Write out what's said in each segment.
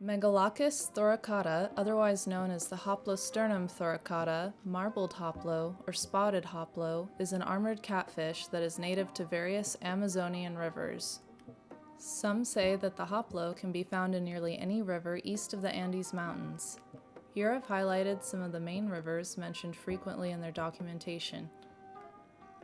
Megalechis thoracata, otherwise known as the hoplosternum thoracata, marbled hoplo, or spotted hoplo, is an armored catfish that is native to various Amazonian rivers. Some say that the hoplo can be found in nearly any river east of the Andes Mountains. Here I've highlighted some of the main rivers mentioned frequently in their documentation.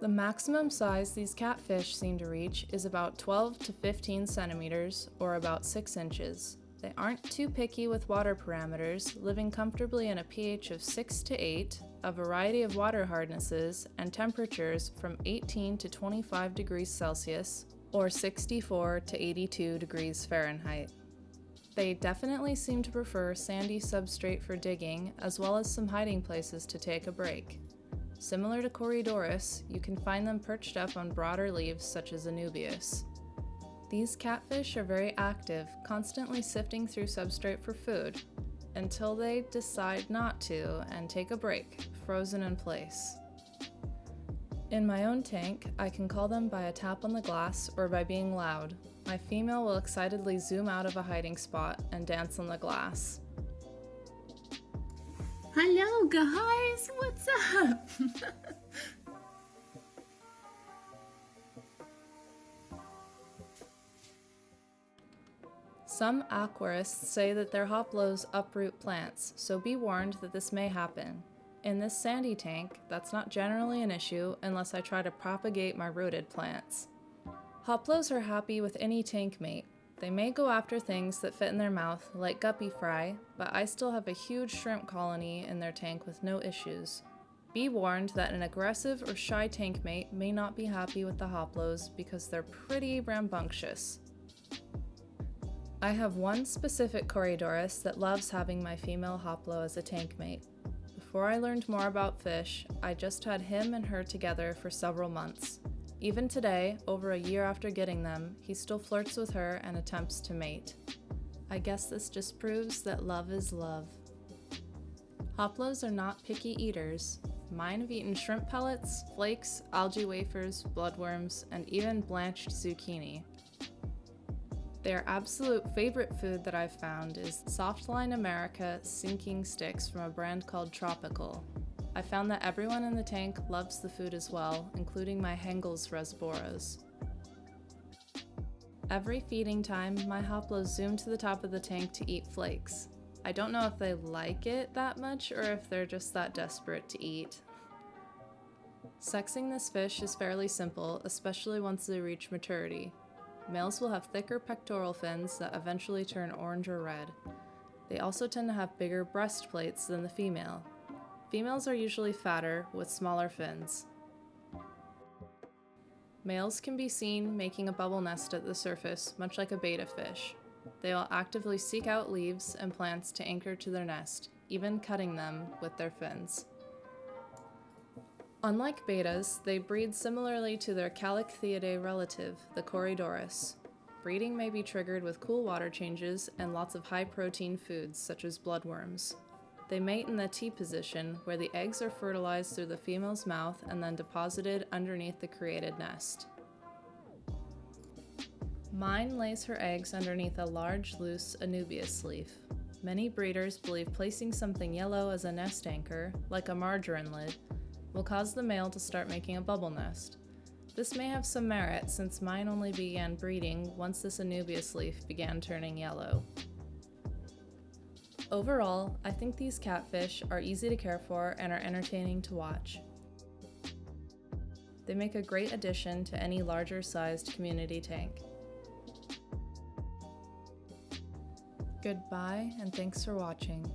The maximum size these catfish seem to reach is about 12 to 15 centimeters, or about 6 inches. They aren't too picky with water parameters, living comfortably in a pH of 6 to 8, a variety of water hardnesses, and temperatures from 18 to 25 degrees Celsius, or 64 to 82 degrees Fahrenheit. They definitely seem to prefer sandy substrate for digging, as well as some hiding places to take a break. Similar to corys, you can find them perched up on broader leaves such as anubias. These catfish are very active, constantly sifting through substrate for food, until they decide not to and take a break, frozen in place. In my own tank, I can call them by a tap on the glass or by being loud. My female will excitedly zoom out of a hiding spot and dance on the glass. Hello guys, what's up? Some aquarists say that their hoplos uproot plants, so be warned that this may happen. In this sandy tank, that's not generally an issue unless I try to propagate my rooted plants. Hoplos are happy with any tank mate. They may go after things that fit in their mouth, like guppy fry, but I still have a huge shrimp colony in their tank with no issues. Be warned that an aggressive or shy tank mate may not be happy with the hoplos because they're pretty rambunctious. I have one specific corys that loves having my female hoplo as a tank mate. Before I learned more about fish, I just had him and her together for several months. Even today, over a year after getting them, he still flirts with her and attempts to mate. I guess this just proves that love is love. Hoplos are not picky eaters. Mine have eaten shrimp pellets, flakes, algae wafers, bloodworms, and even blanched zucchini. Their absolute favorite food that I've found is Softline America sinking sticks from a brand called Tropical. I found that everyone in the tank loves the food as well, including my Hengeli's rasboras. Every feeding time, my hoplos zoom to the top of the tank to eat flakes. I don't know if they like it that much or if they're just that desperate to eat. Sexing this fish is fairly simple, especially once they reach maturity. Males will have thicker pectoral fins that eventually turn orange or red. They also tend to have bigger breast plates than the female. Females are usually fatter, with smaller fins. Males can be seen making a bubble nest at the surface, much like a betta fish. They will actively seek out leaves and plants to anchor to their nest, even cutting them with their fins. Unlike bettas, they breed similarly to their Callichthyidae relative, the corys. Breeding may be triggered with cool water changes and lots of high-protein foods, such as bloodworms. They mate in the T position, where the eggs are fertilized through the female's mouth and then deposited underneath the created nest. Mine lays her eggs underneath a large, loose anubias leaf. Many breeders believe placing something yellow as a nest anchor, like a margarine lid, will cause the male to start making a bubble nest. This may have some merit since mine only began breeding once this anubias leaf began turning yellow. Overall, I think these catfish are easy to care for and are entertaining to watch. They make a great addition to any larger sized community tank. Goodbye and thanks for watching.